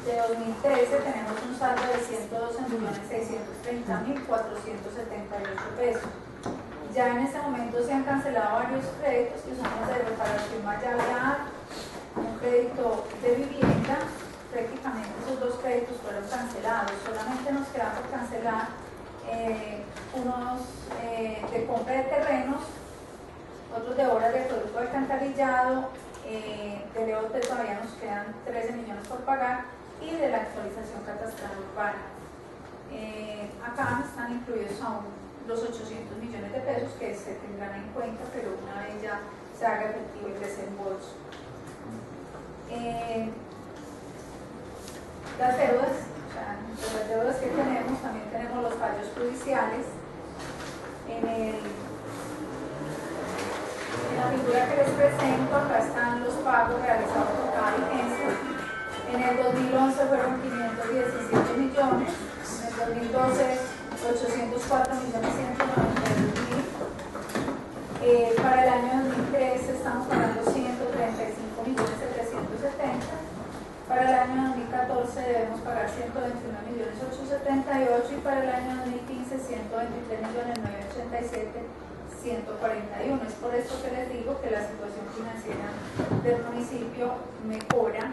de 2013 tenemos un saldo de 112.630.478 pesos. Ya en este momento se han cancelado varios créditos que son los de reparación Mayala, un crédito de vivienda. Prácticamente esos dos créditos fueron cancelados. Solamente nos queda por cancelar unos de compra de terrenos, otros de obras de producto alcantarillado, de LOT todavía nos quedan 13 millones por pagar, y de la actualización catastral urbana. Acá están incluidos aún los 800 millones de pesos que se tendrán en cuenta, pero una vez ya se haga efectivo el desembolso. Las deudas, o sea, entre las deudas que tenemos, también tenemos los fallos judiciales. En la figura que les presento, acá están los pagos realizados por cada vigencia. En el 2011 fueron 517 millones, en el 2012 804.192.000. Para el año 2013 estamos pagando 135.770.000. Para el año 2014 debemos pagar 121.878.000, y para el año 2015 123.987.141. Es por esto que les digo que la situación financiera del municipio mejora.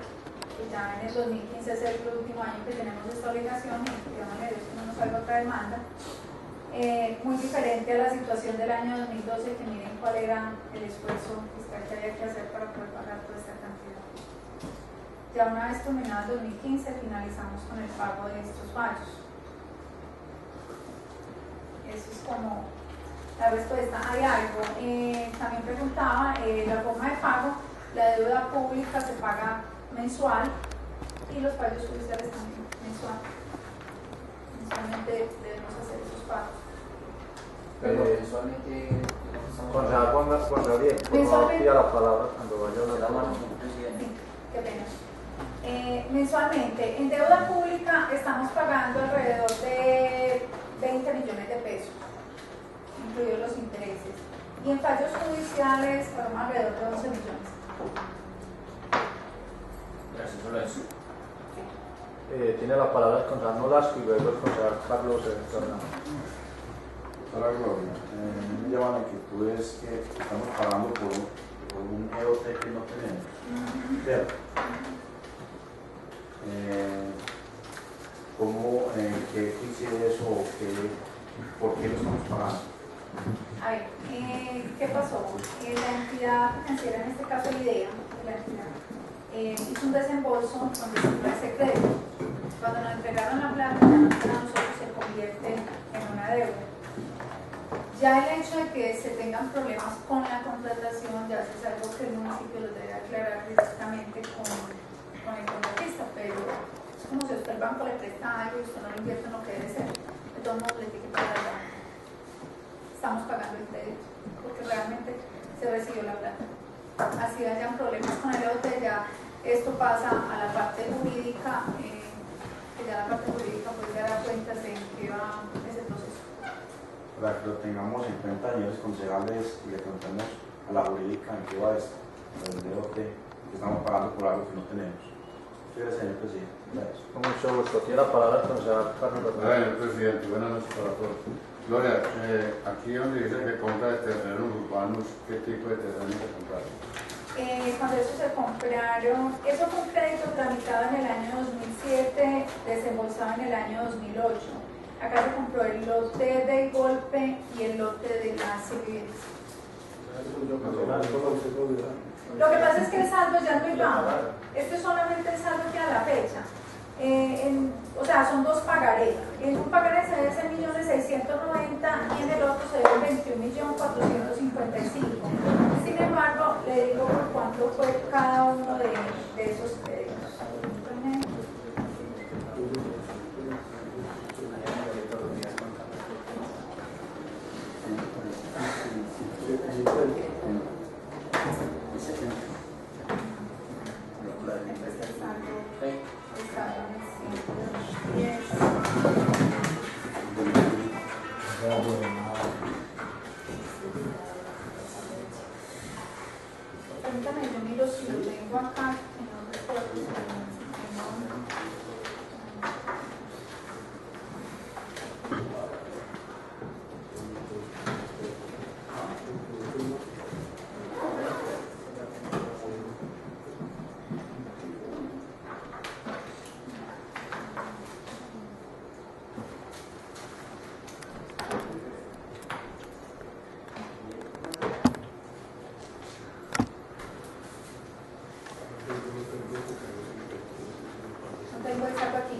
Ya en el 2015 es el último año que tenemos esta obligación, y digamos que no nos salga otra demanda. Muy diferente a la situación del año 2012, que miren cuál era el esfuerzo fiscal que había que hacer para poder pagar toda esta cantidad. Ya una vez terminado el 2015, finalizamos con el pago de estos fallos. Eso es como la respuesta. Hay algo, también preguntaba, la forma de pago. La deuda pública se paga mensual y los fallos judiciales también mensual. Mensualmente debemos hacer esos pagos. Pero mensualmente Juan Gabriel, por favor, pida la palabra cuando vaya a la la mano mano. con el presidente. Sí, qué pena. Mensualmente, en deuda pública estamos pagando alrededor de 20 millones de pesos, incluidos los intereses. Y en fallos judiciales, fueron alrededor de 11 millones. Gracias, solo eso. Tiene la palabra el concejal Nolasco y luego el concejal Carlos Fernando. Doctora Gloria, me llama la inquietud es que estamos pagando por un EOT que no tenemos, ¿cierto? ¿Cómo, qué incide eso o por qué lo estamos pagando? A ver, ¿qué pasó? La entidad financiera, en este caso la IDEA, la entidad, hizo un desembolso donde se fue ese crédito. Cuando nos entregaron la plata, ya para nosotros se convierte en una deuda. Ya el hecho de que se tengan problemas con la contratación ya es algo que el municipio lo debe aclarar directamente con el contratista, pero es como si usted el banco le presta algo y usted no lo invierte en lo que debe ser. De todos modos le tiene que pagar al banco. Estamos pagando el crédito porque realmente se recibió la plata. Así hayan problemas con el EOT, ya esto pasa a la parte jurídica, que ya la parte jurídica pues dará cuentas de en qué va ese proceso. Para que lo tengamos en cuenta, señores concejales, y le preguntemos a la jurídica en qué va esto, el DOT, que estamos pagando por algo que no tenemos. Gracias, señor presidente. Gracias. Con mucho gusto. Tiene la palabra el concejal Carlos Fernando. Señor presidente, buenas noches para todos. Gloria, aquí donde dice que compra de terrenos urbanos, ¿qué tipo de terrenos se compraron? Cuando eso se compraron, eso fue un crédito tramitado en el año 2007, desembolsado en el año 2008. Acá se compró el lote del golpe y el lote de las civiles. Lo que pasa es que el saldo ya es muy bajo. Este es solamente el saldo que a la fecha. O sea, son dos pagarés. En un pagaré se debe 6.690.000 y en el otro se debe 21.455.000. Sin embargo, le digo por cuánto fue cada uno de esos créditos. Permítame, yo miro si lo tengo acá, que no recuerdo. tengo el saco aquí.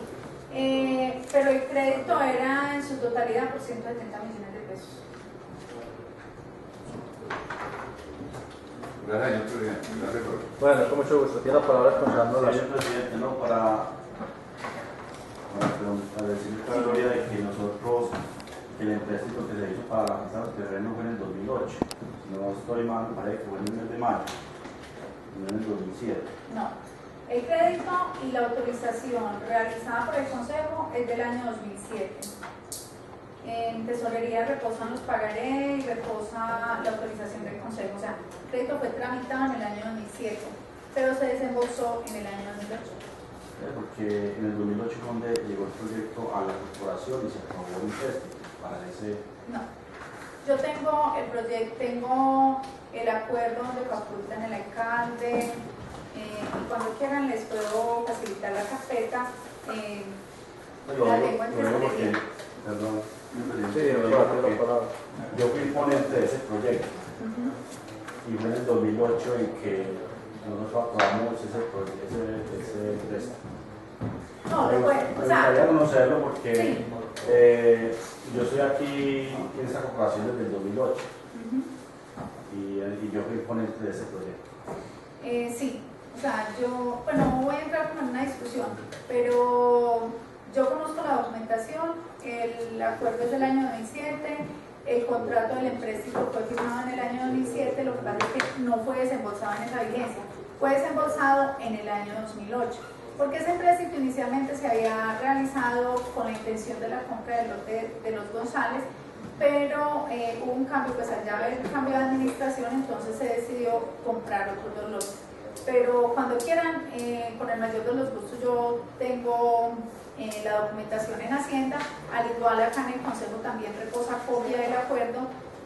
Pero el crédito era en su totalidad por 170 millones de pesos. Gracias, señor presidente. Gracias por... Bueno, con mucho gusto. Tiene la palabra el concejal Nolasco. Señor presidente, no, para decirle a Gloria de que nosotros, que el empréstito que se hizo para la casa de los terrenos fue en el 2008. Si no estoy mal, me parece que fue en el mes de mayo, no en el 2007. No. El crédito y la autorización realizada por el Consejo es del año 2007. En tesorería reposan los pagarés y reposa la autorización del Consejo. O sea, el crédito fue tramitado en el año 2007, pero se desembolsó en el año 2008. Porque en el 2008 fue donde llegó el proyecto a la corporación y se aprobó el empréstito para ese... No. Yo tengo el proyecto, tengo el acuerdo donde facultan el alcalde, y cuando quieran les puedo facilitar la carpeta. La tengo en tesorería. Perdón, Sí, la palabra. yo fui ponente de ese proyecto y fue en el 2008 en que nosotros aprobamos ese préstamo. No, Me después, o sea, gustaría conocerlo porque sí. yo estoy aquí en esta corporación desde el 2008 y yo fui ponente de ese proyecto. Sí, o sea, yo, bueno, no voy a entrar como en una discusión, pero yo conozco la documentación, el acuerdo es del año 2007, el contrato del empréstito fue firmado en el año 2007, lo que pasa es que no fue desembolsado en esa vigencia, fue desembolsado en el año 2008, porque ese empréstito inicialmente se había realizado con la intención de la compra del lote de los González, pero hubo un cambio, pues al ya haber cambio de administración, entonces se decidió comprar otros dos lotes. Pero cuando quieran, con el mayor de los gustos, yo tengo la documentación en Hacienda, al igual acá en el Consejo también reposa copia del acuerdo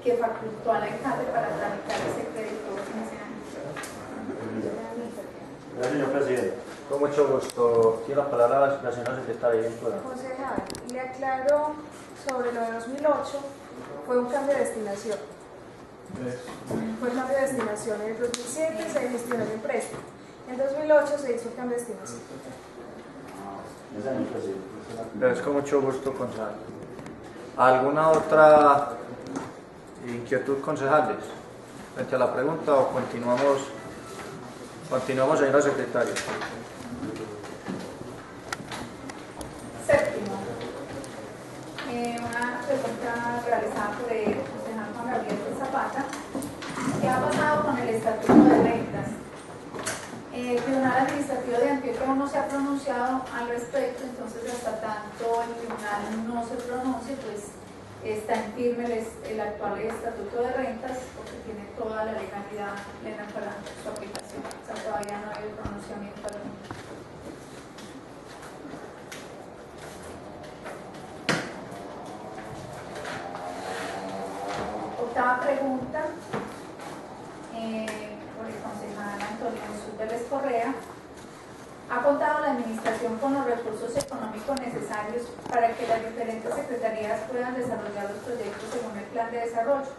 que facultó al alcalde para tramitar ese crédito en ese año. Gracias, señor presidente. Con mucho gusto. Tiene la palabra la señora secretaria. Concejal, le aclaro sobre lo de 2008, fue un cambio de destinación. Fue cambio de destinación. En el 2007 se gestionó el empréstimo. En 2008 se hizo el cambio de destinación. Gracias, señor presidente. Gracias, con mucho gusto, concejal. ¿Alguna otra inquietud, concejales? Frente a la pregunta o continuamos, señora secretaria. Séptimo, una pregunta realizada por el concejal Juan Gabriel Zapata. ¿Qué ha pasado con el Estatuto de Rentas? El Tribunal Administrativo de Antioquia aún no se ha pronunciado al respecto, entonces hasta tanto el tribunal no se pronuncie, pues está en firme el actual Estatuto de Rentas, porque tiene toda la legalidad plena para su aplicación. O sea, todavía no hay pronunciamiento alguno. Octava pregunta, por el concejal Antonio Jesús Vélez Correa. ¿Ha contado la administración con los recursos económicos necesarios para que las diferentes secretarías puedan desarrollar los proyectos según el plan de desarrollo?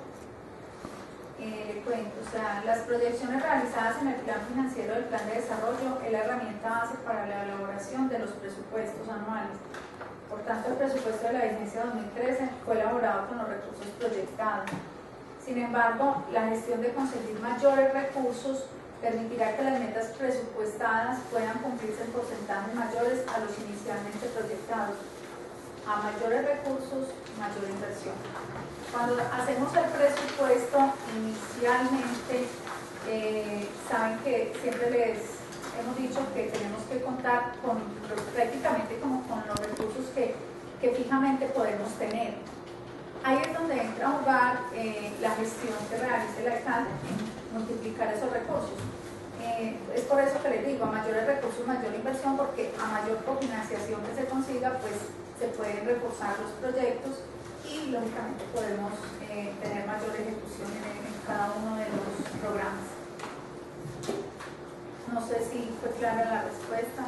Le cuento, o sea, las proyecciones realizadas en el plan financiero del plan de desarrollo es la herramienta base para la elaboración de los presupuestos anuales. Por tanto, el presupuesto de la vigencia 2013 fue elaborado con los recursos proyectados. Sin embargo, la gestión de conseguir mayores recursos permitirá que las metas presupuestadas puedan cumplirse en porcentajes mayores a los inicialmente proyectados. A mayores recursos, mayor inversión. Cuando hacemos el presupuesto, inicialmente, saben que siempre les hemos dicho que tenemos que contar con prácticamente como con los recursos que fijamente podemos tener. Ahí es donde entra a jugar la gestión que realice el alcalde en multiplicar esos recursos. Es por eso que les digo, a mayores recursos, mayor inversión, porque a mayor cofinanciación que se consiga, pues se pueden reforzar los proyectos y lógicamente podemos tener mayor ejecución en cada uno de los programas. No sé si fue clara la respuesta.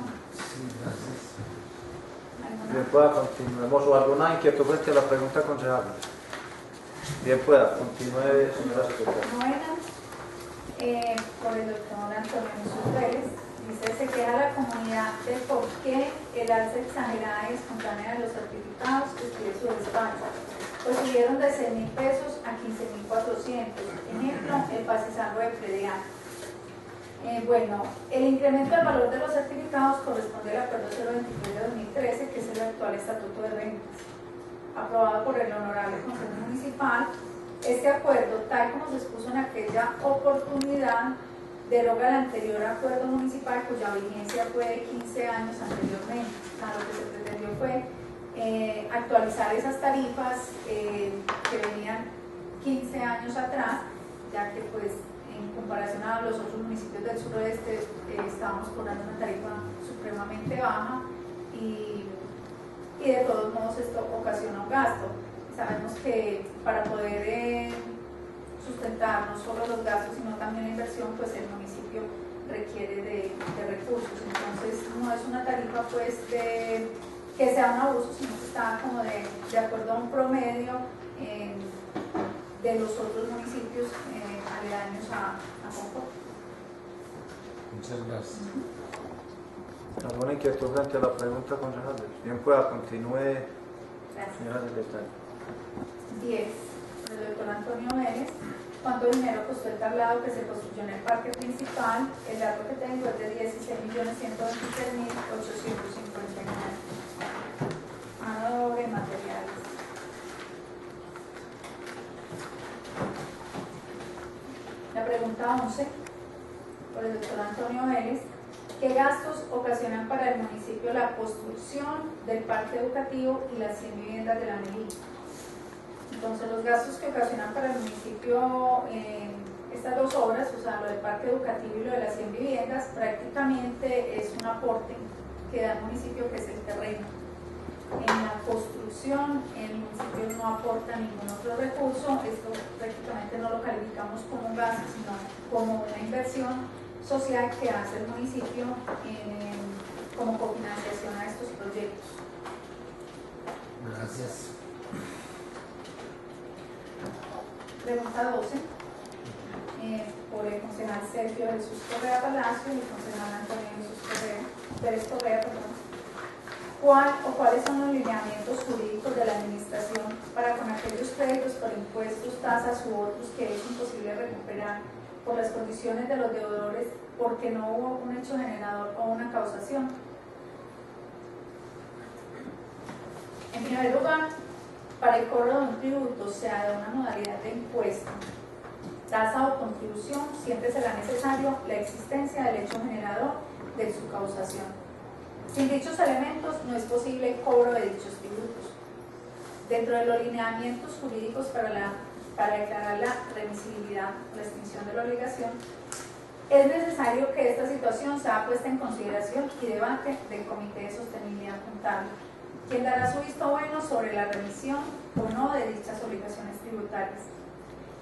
Bien pueda, continuemos. ¿O alguna inquietud frente a la pregunta, concejal? Bien pueda, continúe, señora secretaria. Novena, por el doctor Antonio Jesús Vélez, dice, se queja la comunidad de por qué el alza exagerada y espontánea de los certificados que escribe su despacho, pues subieron de 6.000 pesos a 15.400. Ejemplo, el pasisalvo de predial. Bueno, el incremento del valor de los certificados corresponde al acuerdo 023 de 2013, que es el actual estatuto de rentas, aprobado por el Honorable Consejo Municipal. Este acuerdo, tal como se expuso en aquella oportunidad, deroga el anterior acuerdo municipal cuya vigencia fue de 15 años anteriormente. O sea, lo que se pretendió fue actualizar esas tarifas que venían 15 años atrás, ya que pues en comparación a los otros municipios del suroeste estábamos cobrando una tarifa supremamente baja y de todos modos esto ocasiona un gasto. Sabemos que para poder sustentar no solo los gastos sino también la inversión, pues el municipio requiere de recursos. Entonces no es una tarifa pues que sea un abuso, sino que está como de acuerdo a un promedio de los otros municipios aledaños a Concord. Muchas gracias. ¿Alguna inquietud frente a la pregunta, concejales? Bien, pueda, continúe, Gracias. señora secretaria. 10. El doctor Antonio Vélez. ¿Cuánto dinero costó el tablado que se construyó en el parque principal? El dato que tengo es de 16.123.859. Mano de obra y materiales. La pregunta 11, por el doctor Antonio Vélez. ¿Qué gastos ocasionan para el municipio la construcción del parque educativo y las 100 viviendas de la Melilla? Entonces, los gastos que ocasionan para el municipio estas dos obras, o sea, lo del parque educativo y lo de las 100 viviendas, prácticamente es un aporte que da el municipio, que es el terreno. En la construcción, el municipio no aporta ningún otro recurso. Esto prácticamente no lo calificamos como un gasto, sino como una inversión social que hace el municipio como cofinanciación a estos proyectos. Gracias. Pregunta 12, por el concejal Sergio Jesús Correa Palacio y el concejal Antonio Jesús Pérez Correa, ¿Cuáles son los lineamientos jurídicos de la administración para con aquellos créditos por impuestos, tasas u otros que es imposible recuperar por las condiciones de los deudores porque no hubo un hecho generador o una causación? En primer lugar, para el cobro de un tributo, sea de una modalidad de impuesto, tasa o contribución, siempre será necesario la existencia del hecho generador de su causación. Sin dichos elementos no es posible el cobro de dichos tributos. Dentro de los lineamientos jurídicos para declarar la remisibilidad o la extinción de la obligación, es necesario que esta situación sea puesta en consideración y debate del Comité de Sostenibilidad Contable, quien dará su visto bueno sobre la remisión o no de dichas obligaciones tributarias.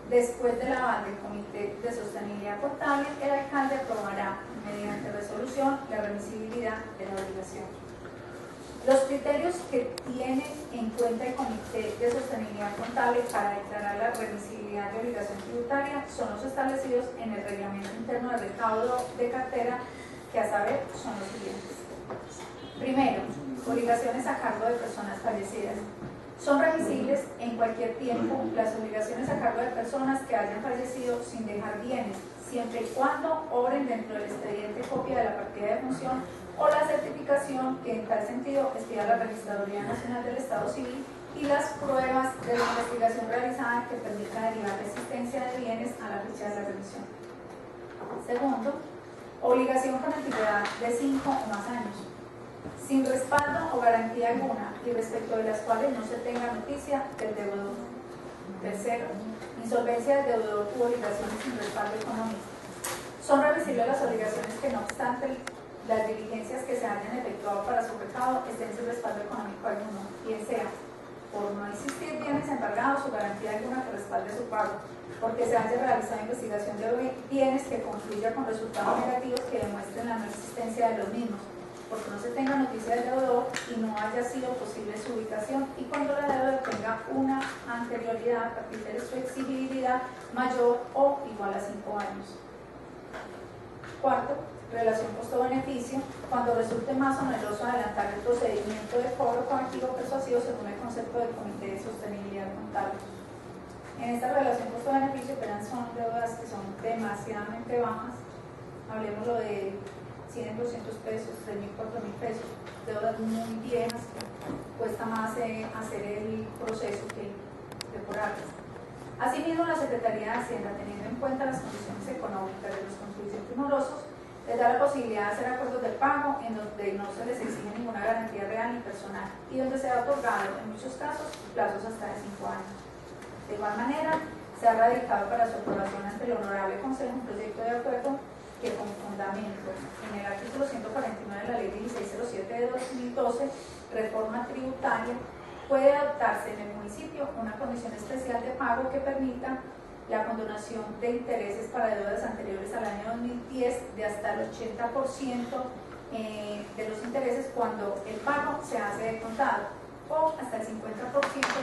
Después del avance del Comité de Sostenibilidad Contable, el alcalde aprobará mediante resolución la remisibilidad de la obligación. Los criterios que tiene en cuenta el Comité de Sostenibilidad Contable para declarar la remisibilidad de obligación tributaria son los establecidos en el Reglamento Interno de Recaudo de Cartera, que a saber son los siguientes. Primero, obligaciones a cargo de personas fallecidas. Son remisibles en cualquier tiempo las obligaciones a cargo de personas que hayan fallecido sin dejar bienes, siempre y cuando obren dentro del expediente copia de la partida de función o la certificación que en tal sentido expida la Registraduría Nacional del Estado Civil y las pruebas de la investigación realizada que permitan derivar la existencia de bienes a la fecha de la remisión. Segundo, obligación con antigüedad de 5 o más años, sin respaldo o garantía alguna y respecto de las cuales no se tenga noticia del deudor. Tercero, insolvencia del deudor u obligaciones sin respaldo económico. Son remisibles las obligaciones que no obstante las diligencias que se hayan efectuado para su recaudo estén sin respaldo económico alguno, bien sea por no existir bienes embargados o garantía alguna que respalde su pago, porque se haya realizado investigación de bienes que concluya con resultados negativos que demuestren la no existencia de los mismos, porque no se tenga noticia del deudor y no haya sido posible su ubicación, y cuando la deuda tenga una anterioridad a criterios de exigibilidad mayor o igual a 5 años. Cuarto, relación costo-beneficio cuando resulte más oneroso adelantar el procedimiento de cobro colectivo persuasivo según el concepto del Comité de Sostenibilidad Contable. En esta relación costo-beneficio son deudas que son demasiadamente bajas, hablemoslo de 100, 200 pesos, 3.000, 4.000 pesos, deudas muy viejas que cuesta más hacer el proceso que depurarlas. Asimismo, la Secretaría de Hacienda, teniendo en cuenta las condiciones económicas de los contribuyentes morosos, les da la posibilidad de hacer acuerdos de pago en donde no se les exige ninguna garantía real ni personal y donde se ha otorgado, en muchos casos, plazos hasta de 5 años. De igual manera, se ha radicado para su aprobación ante el Honorable Consejo un proyecto de acuerdo que con fundamento en el artículo 149 de la Ley 1607 de 2012, reforma tributaria, puede adoptarse en el municipio una condición especial de pago que permita la condonación de intereses para deudas anteriores al año 2010 de hasta el 80% de los intereses cuando el pago se hace de contado o hasta el 50%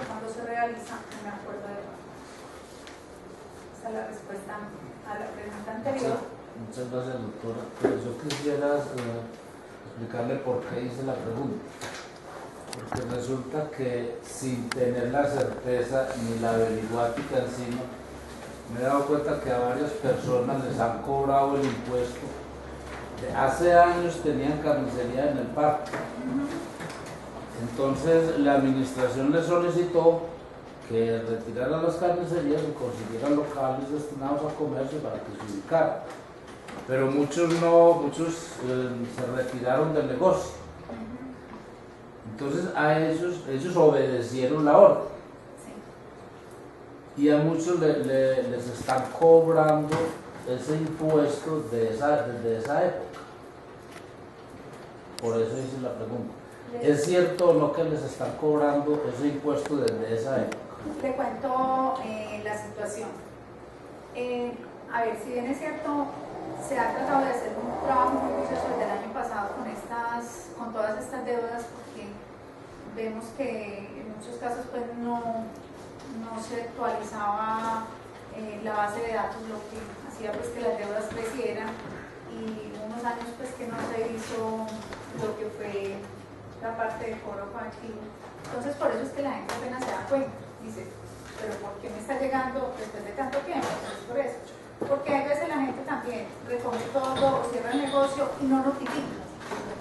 cuando se realiza un acuerdo de pago. Esa es la respuesta a la pregunta anterior. Muchas gracias, doctora. Pero yo quisiera explicarle por qué hice la pregunta. Porque resulta que sin tener la certeza ni la averiguática encima, me he dado cuenta que a varias personas les han cobrado el impuesto. Hace años tenían carnicería en el parque. Entonces la administración les solicitó que retiraran las carnicerías y consiguieran locales destinados a comercio para que se ubicaran. Pero muchos se retiraron del negocio. Entonces a ellos obedecieron la orden. Y a muchos les están cobrando ese impuesto desde esa época. Por eso hice la pregunta. ¿Es cierto o no que les están cobrando ese impuesto desde esa época? Te cuento la situación. A ver, si bien es cierto, se ha tratado de hacer un trabajo muy juicioso desde el año pasado con todas estas deudas, porque vemos que en muchos casos pues no se actualizaba la base de datos, lo que hacía pues que las deudas crecieran, y unos años pues que no se hizo lo que fue la parte de cobro colectivo. Entonces por eso es que la gente apenas se da cuenta, dice, pero ¿por qué me está llegando después de tanto tiempo? Entonces por eso, porque a veces la gente también recoge todo o cierra el negocio y no notifica.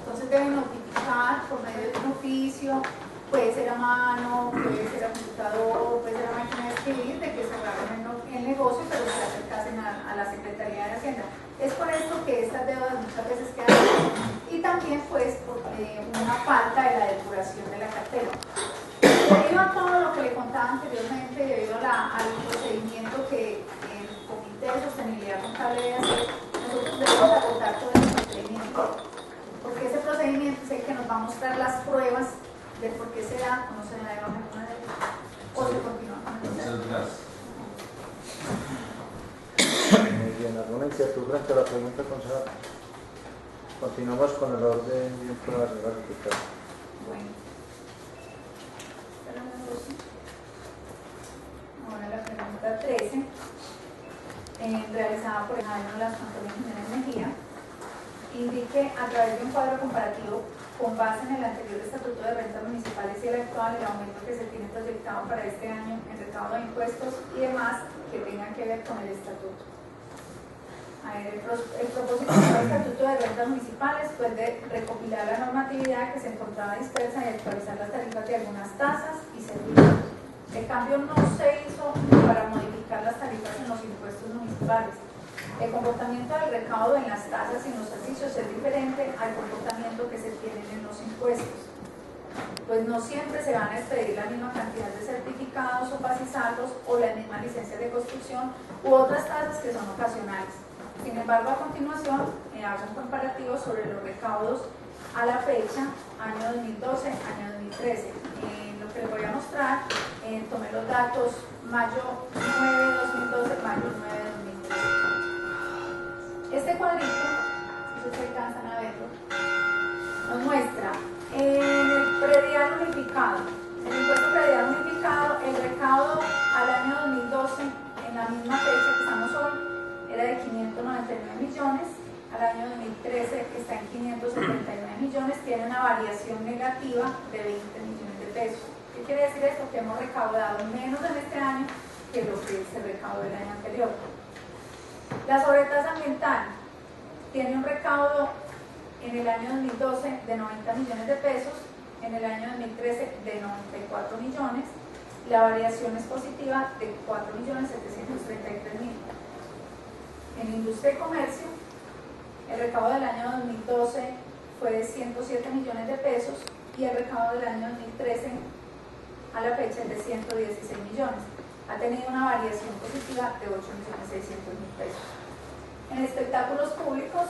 Entonces deben notificar por medio de un oficio, puede ser a mano, puede ser a computador, puede ser a máquina de escribir, de que cerraron el negocio, pero se acercasen a la Secretaría de Hacienda. Es por esto que estas deudas muchas veces quedan, y también pues por una falta de la depuración de la cartera. Debido a todo lo que le contaba anteriormente, debido al procedimiento que el Comité de Sostenibilidad Contable debe hacer, nosotros debemos agotar todo ese procedimiento, porque ese procedimiento es el que nos va a mostrar las pruebas de por qué se da o no se da de baja alguna de ellas, o se continúa con el proceso. Muchas gracias. Muy bien, ¿alguna inquietud frente a la pregunta, concejal? Continuamos con el orden y un prueba de la secretaria. Bueno. Ahora la pregunta 13, realizada por Jaime Las Antonio Jiménez Mejía, indique a través de un cuadro comparativo con base en el anterior Estatuto de Rentas Municipales y el actual, el aumento que se tiene proyectado para este año en recaudo de impuestos y demás que tengan que ver con el Estatuto. A ver, el propósito del Estatuto de Rentas Municipales fue de recopilar la normatividad que se encontraba dispersa y actualizar las tarifas de algunas tasas y servicios. El cambio no se hizo para modificar las tarifas en los impuestos municipales. El comportamiento del recaudo en las tasas y en los servicios es diferente al comportamiento que se tiene en los impuestos, pues no siempre se van a expedir la misma cantidad de certificados o pasizaldos o las mismas licencias de construcción u otras tasas que son ocasionales. Sin embargo, a continuación hago un comparativo sobre los recaudos a la fecha, año 2012, año 2013. Lo que les voy a mostrar, tomé los datos mayo 9 de 2012, mayo 9 de 2013. Este cuadrito, si ustedes alcanzan a verlo, nos muestra en el predial unificado, el impuesto predial unificado, el recaudo al año 2012, en la misma fecha que estamos hoy, era de 599 millones, al año 2013 está en 579 millones, tiene una variación negativa de 20 millones de pesos. ¿Qué quiere decir esto? Que hemos recaudado menos en este año que lo que se recaudó el año anterior. La sobretasa ambiental tiene un recaudo en el año 2012 de 90 millones de pesos, en el año 2013 de 94 millones, la variación es positiva de 4.733.000. En industria y comercio, el recaudo del año 2012 fue de 107 millones de pesos y el recaudo del año 2013 a la fecha es de 116 millones. Ha tenido una variación positiva de 8.600.000 pesos. En espectáculos públicos,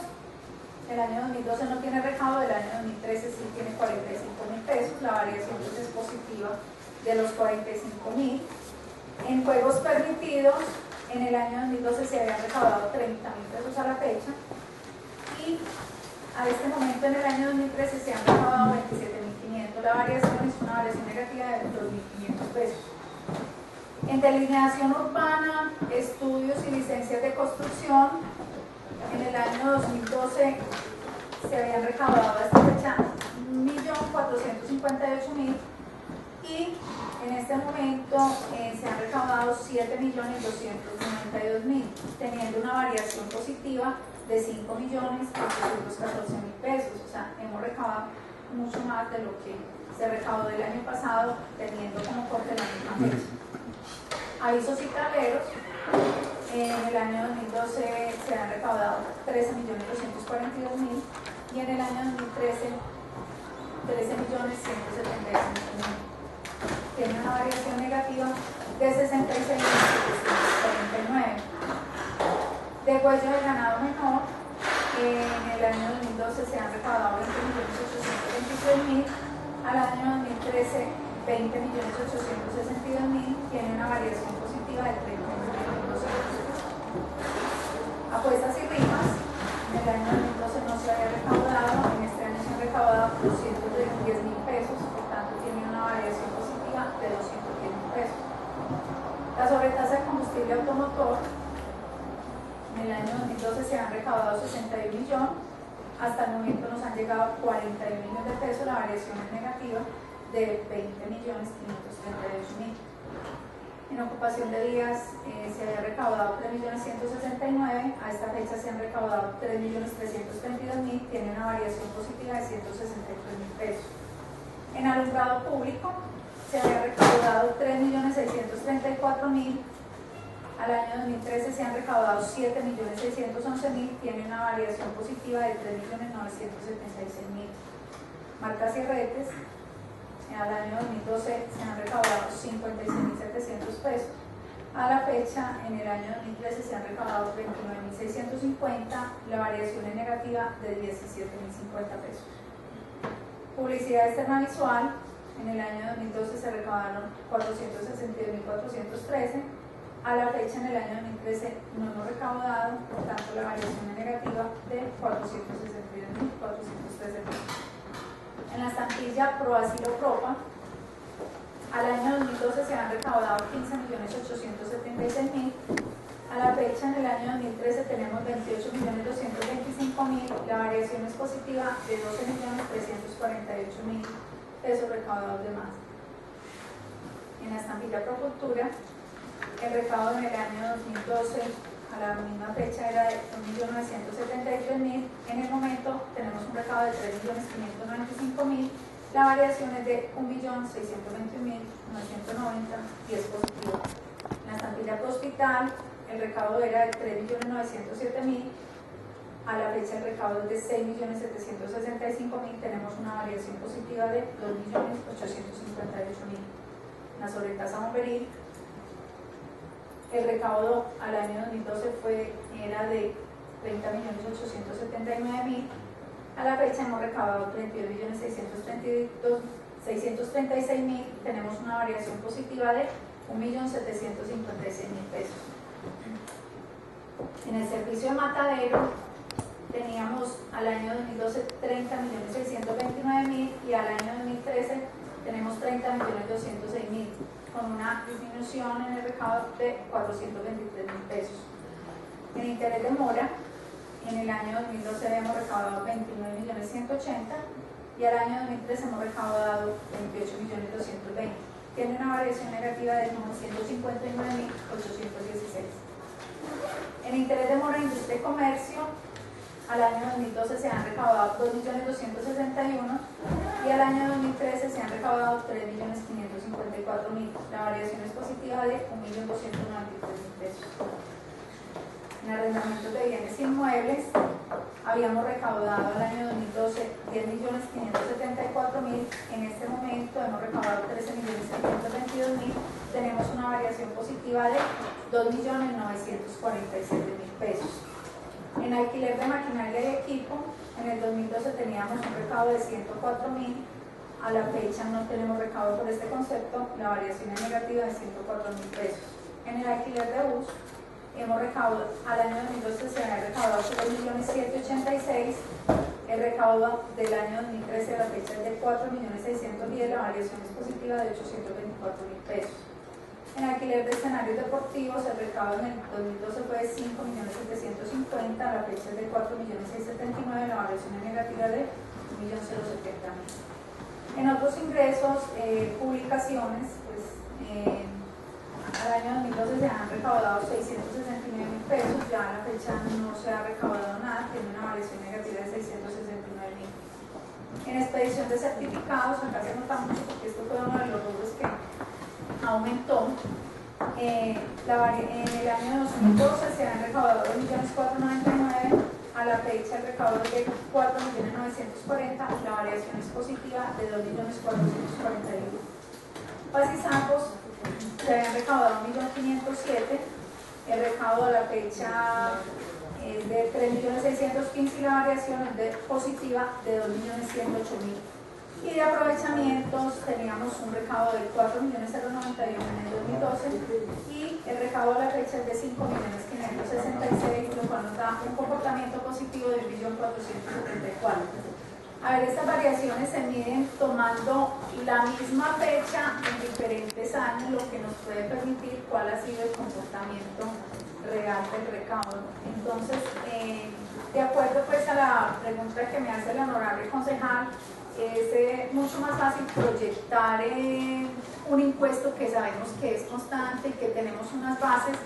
el año 2012 no tiene recaudo, el año 2013 sí tiene 45.000 pesos, la variación es positiva de los 45.000. En juegos permitidos, en el año 2012 se habían recaudado 30.000 pesos a la fecha y a este momento en el año 2013 se han recaudado 27.500. La variación es una variación negativa de 2.500 pesos. En delineación urbana, estudios y licencias de construcción, en el año 2012 se habían recaudado a esta fecha 1.458.000 y en este momento se han recaudado 7.292.000, teniendo una variación positiva de 5.814.000 pesos. O sea, hemos recaudado mucho más de lo que se recaudó el año pasado, teniendo como corte la misma fecha. Avisos y tableros, en el año 2012 se han recaudado 13.242.000 y en el año 2013 13.175.000. Tiene una variación negativa de 66.749. De huello de ganado menor, en el año 2012 se han recaudado 20.823.000, al año 2013 20.862.000, tiene una variación positiva de 30.200. Apuestas y rifas, en el año 2012 no se había recaudado, en este año se han recaudado 210.000 pesos, por tanto tiene una variación positiva de 210.000 pesos. La sobretasa de combustible automotor, en el año 2012 se han recaudado 61 millones, hasta el momento nos han llegado 41 millones de pesos, la variación es negativa de 20.538.000. En ocupación de días se había recaudado 3.169.000, a esta fecha se han recaudado 3.332.000, tiene una variación positiva de 163.000 pesos. En alumbrado público se había recaudado 3.634.000, al año 2013 se han recaudado 7.611.000, tiene una variación positiva de 3.976.000. Marcas y redes, al año 2012 se han recaudado 56.700 pesos. A la fecha, en el año 2013 se han recaudado 29.650, la variación es negativa de 17.050 pesos. Publicidad externa visual, en el año 2012 se recaudaron 462.413, a la fecha en el año 2013 no hemos recaudado, por tanto la variación es negativa de 462.413 pesos. En la estampilla Proasilo Propa, al año 2012 se han recaudado 15.876.000, a la fecha en el año 2013 tenemos 28.225.000, la variación es positiva de 12.348.000 pesos recaudados de más. En la estampilla Procultura, el recaudo en el año 2012 a la misma fecha era de 1.973.000, en el momento tenemos un recaudo de 3.595.000, la variación es de 1.621.990 y es positivo. En la estampilla Hospital, el recaudo era de 3.907.000, a la fecha el recaudo es de 6.765.000, tenemos una variación positiva de 2.858.000. En la sobretasa bomberil, el recaudo al año 2012 era de 30.879.000, a la fecha hemos recaudado 32.636.000, tenemos una variación positiva de 1.756.000 pesos. En el servicio de matadero teníamos al año 2012 30.629.000 y al año 2013 tenemos 30.206.000, con una disminución en el recaudo de 423.000 pesos. En interés de mora, en el año 2012 habíamos recaudado 29.180.000 y al año 2013 hemos recaudado 28.220.000. Tiene una variación negativa de 959.816. En interés de mora, industria y comercio, al año 2012 se han recaudado 2.261.000 y al año 2013 se han recaudado 3.554.000. La variación es positiva de 1.293.000 pesos. En arrendamientos de bienes inmuebles habíamos recaudado al año 2012 10.574.000. En este momento hemos recaudado 13.722.000. Tenemos una variación positiva de 2.947.000 pesos. En alquiler de maquinaria y equipo, en el 2012 teníamos un recaudo de 104.000. A la fecha no tenemos recaudo por este concepto. La variación es negativa de 104.000 pesos. En el alquiler de bus, hemos recaudado, al año 2012 se había recaudado 3.786.000, el recaudo del año 2013 a la fecha es de 4.610.000, la variación es positiva de 824.000 pesos. En alquiler de escenarios deportivos, el recaudo en el 2012 fue de 5.750.000, a la fecha es de 4.679.000, la variación es negativa de 1.070.000. En otros ingresos, publicaciones, pues al año 2012 se han recaudado 669.000 pesos, ya a la fecha no se ha recaudado nada, tiene una variación negativa de 669.000. En expedición de certificados, acá se nota mucho porque esto fue uno de los rubros que aumentó. En el año 2012 se han recaudado 2.499.000, a la fecha el recaudo es de 4.940.000, la variación es positiva de 2.441.000. Paz y Sacos se habían recaudado 1.507.000, el recaudo a la fecha es de 3.615.000 y la variación es de positiva de 2.108.000. Y de aprovechamientos teníamos un recaudo de 4.091.091 en el 2012 y el recaudo a la fecha es de 5.566.000, lo cual nos da un comportamiento positivo de 1.474.000. A ver, estas variaciones se miden tomando la misma fecha en diferentes años, lo que nos puede permitir cuál ha sido el comportamiento real del recaudo. Entonces, de acuerdo pues a la pregunta que me hace el honorable concejal, es mucho más fácil proyectar un impuesto que sabemos que es constante y que tenemos unas bases,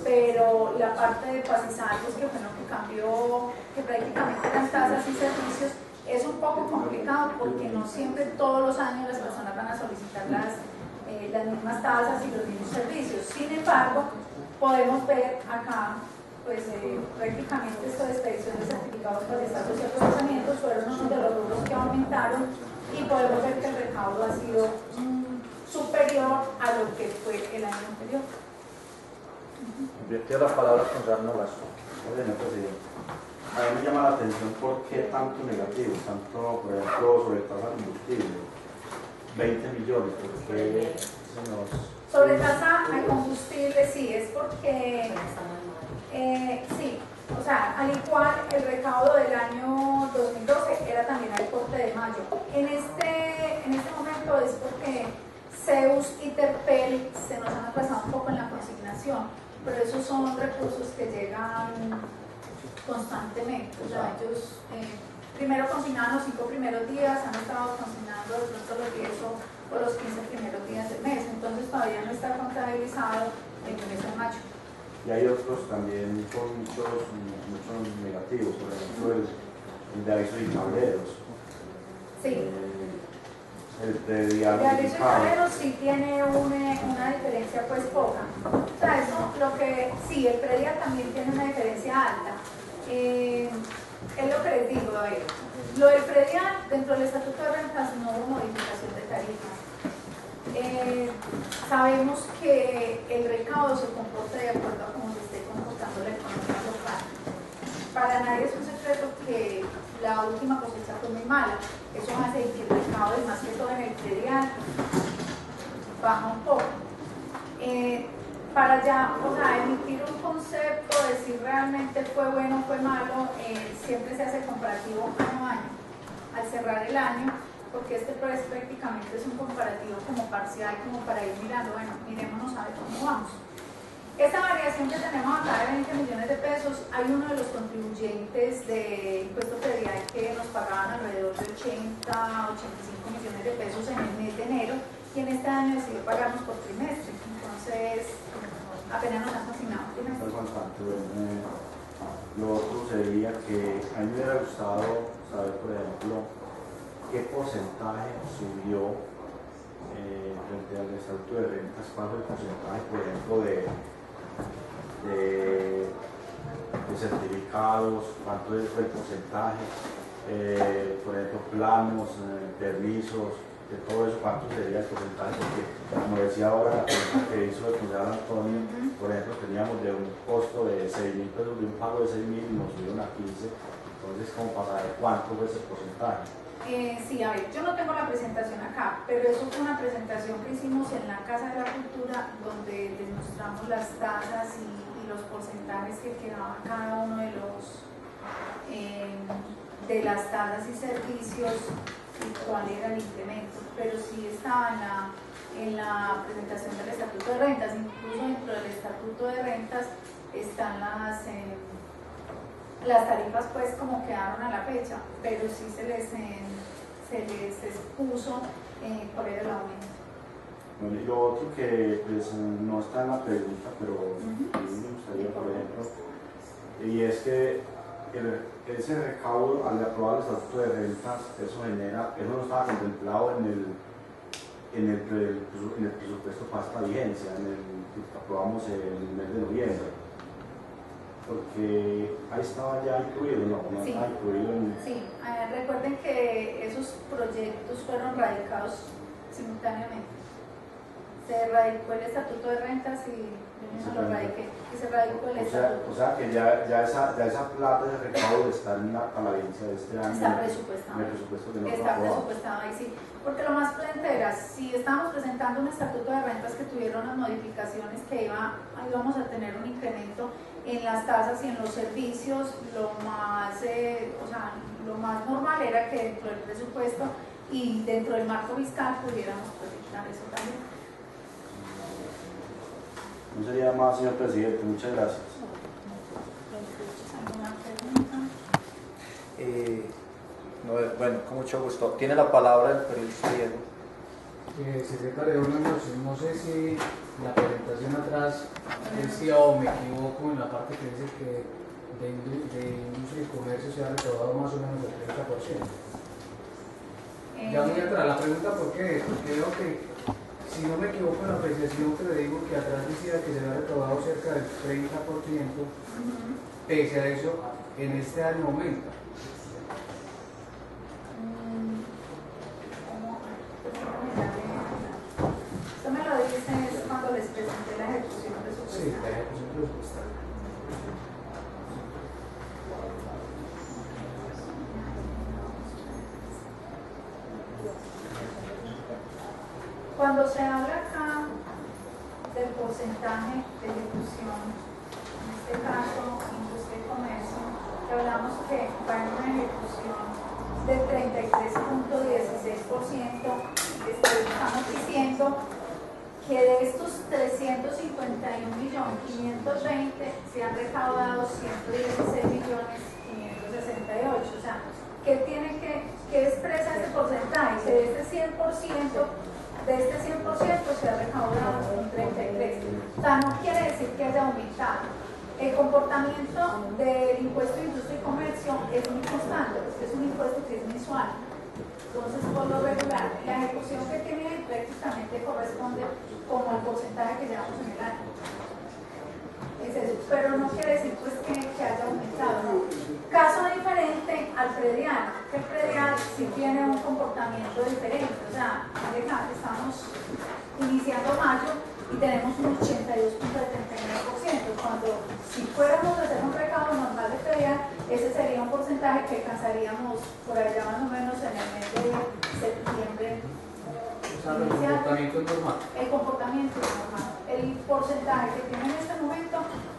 pero la parte de Paz y Sacos, que fue lo que cambió, que prácticamente las tasas y servicios, es un poco complicado porque no siempre todos los años las personas van a solicitar las mismas tasas y los mismos servicios. Sin embargo, podemos ver acá, pues prácticamente esto de expedición de certificados para estatus y procesamientos fueron uno de los rubros que aumentaron y podemos ver que el recaudo ha sido superior a lo que fue el año anterior. Invirtió las palabras con Jan Nolas. Señor presidente, a mí me llama la atención por qué tanto negativo, tanto, por ejemplo, sobre tasa de combustible, 20 millones, porque sobre tasa de combustible, sí, es porque, sí, o sea, al igual el recaudo del año 2012 era también al corte de mayo. En este momento es porque Zeus y Terpel se nos han atrasado un poco en la consignación, pero esos son recursos que llegan constantemente. O sea, ellos primero consignaban los 5 primeros días, han estado consignando de pronto los 10 o los 15 primeros días del mes, entonces todavía no está contabilizado el mes de mayo. Y hay otros también con muchos negativos, por ejemplo el de avisos y tableros. Sí. El predial. El de avisos y tableros sí tiene una diferencia pues poca. O sea, eso lo que sí, el predial también tiene una diferencia alta. Es lo que les digo, a ver, lo del predial dentro del estatuto de rentas no hubo modificación de tarifas. Sabemos que el recaudo se comporta de acuerdo a cómo se esté comportando la economía local. Para nadie es un secreto que la última cosecha fue muy mala. Eso hace que el recaudo, y más que todo en el predial, baja un poco. Para ya, o sea, emitir un concepto, decir realmente fue bueno o fue malo, siempre se hace comparativo año a año. Al cerrar el año, porque este pues prácticamente es un comparativo como parcial, como para ir mirando, bueno, mirémonos a ver cómo vamos. Esta variación que tenemos acá de 20 millones de pesos, hay uno de los contribuyentes de impuesto predial que nos pagaban alrededor de 80-85 millones de pesos en el mes de enero y en este año decidió pagarnos por trimestre. Entonces, apenas nos han asignado trimestre. Lo otro sería que a mí me hubiera gustado saber, por ejemplo, qué porcentaje subió frente al estatuto de rentas, cuál fue el porcentaje, por ejemplo, de certificados, cuánto fue el porcentaje, por ejemplo, planos, permisos, de todo eso, cuánto sería el porcentaje, porque como decía ahora la pregunta que hizo el concejal Antonio, por ejemplo, teníamos de un costo de 6.000 pesos, de un pago de 6.000 y nos subieron a 15, entonces como para saber cuánto fue ese porcentaje. Sí, a ver, yo no tengo la presentación acá, pero eso fue una presentación que hicimos en la Casa de la Cultura, donde les mostramos las tasas y los porcentajes que quedaban cada uno de de las tasas y servicios y cuál era el incremento, pero sí estaba en la presentación del Estatuto de Rentas. Incluso dentro del Estatuto de Rentas están las tarifas, pues como quedaron a la fecha, pero sí se les expuso cuál era el aumento. Bueno, y lo otro que pues, no está en la pregunta, pero a mí me gustaría, por ejemplo, y es que ese recaudo al aprobar el estatuto de rentas, eso no estaba contemplado en el presupuesto para esta vigencia, que aprobamos en el mes de noviembre, porque ahí estaba ya incluido, ¿no? Sí. Estaba incluido Sí, recuerden que esos proyectos fueron radicados simultáneamente. Se radicó el estatuto de rentas y yo mismo lo radiqué, y se radicó el estatuto. O sea que ya esa plata de recaudo está en la vigencia de este año. Está presupuestado. En el presupuesto que nos Está aprobamos. presupuestado ahí, sí. Porque lo más prudente era, si estábamos presentando un estatuto de rentas que tuviera unas modificaciones que íbamos a tener un incremento en las tasas y en los servicios, lo más normal era que dentro del presupuesto y dentro del marco fiscal pudiéramos proyectar eso también. No sería más, señor presidente. Muchas gracias. ¿Alguna pregunta? Bueno, con mucho gusto. Tiene la palabra el periodista Diego. Secretario, no sé si la presentación atrás decía o me equivoco en la parte que dice que de industria y comercio se ha recaudado más o menos el 30%. Ya muy atrás, la pregunta ¿por qué? Porque veo que, si no me equivoco en la apreciación que le digo, que atrás decía que se había recaudado cerca del 30%, pese a eso, en este año aumenta. Esto me lo dices cuando les presenté la ejecución presupuestaria. Sí, la ejecución presupuestaria. Cuando se habla acá del porcentaje de ejecución, en este caso, industria y comercio, que hablamos que va en una ejecución del 33.16%, estamos diciendo que de estos 351.520.000 se han recaudado 116.568.000. O sea, ¿qué expresa este porcentaje? Que de este 100%, se ha recaudado un 33%. O sea, no quiere decir que haya aumentado. El comportamiento del impuesto de industria y comercio es muy constante, es un impuesto que es mensual. Entonces, por lo regular, la ejecución que tiene prácticamente corresponde como al porcentaje que llevamos en el año. Es eso, pero no quiere decir pues que haya aumentado, ¿no? Caso diferente al predial, que el predial sí tiene un comportamiento diferente, o sea, estamos iniciando mayo y tenemos un 82.79%, cuando si fuéramos a hacer un recaudo normal de predial, ese sería un porcentaje que alcanzaríamos por allá más o menos en el mes de septiembre. O sea, el comportamiento es normal. El comportamiento es normal. El porcentaje que tiene en este momento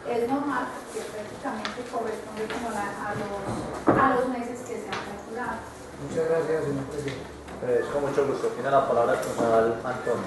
es normal, que prácticamente corresponde como a los meses que se han calculado. Muchas gracias, señor presidente. Con mucho gusto. Tiene la palabra el concejal Antonio.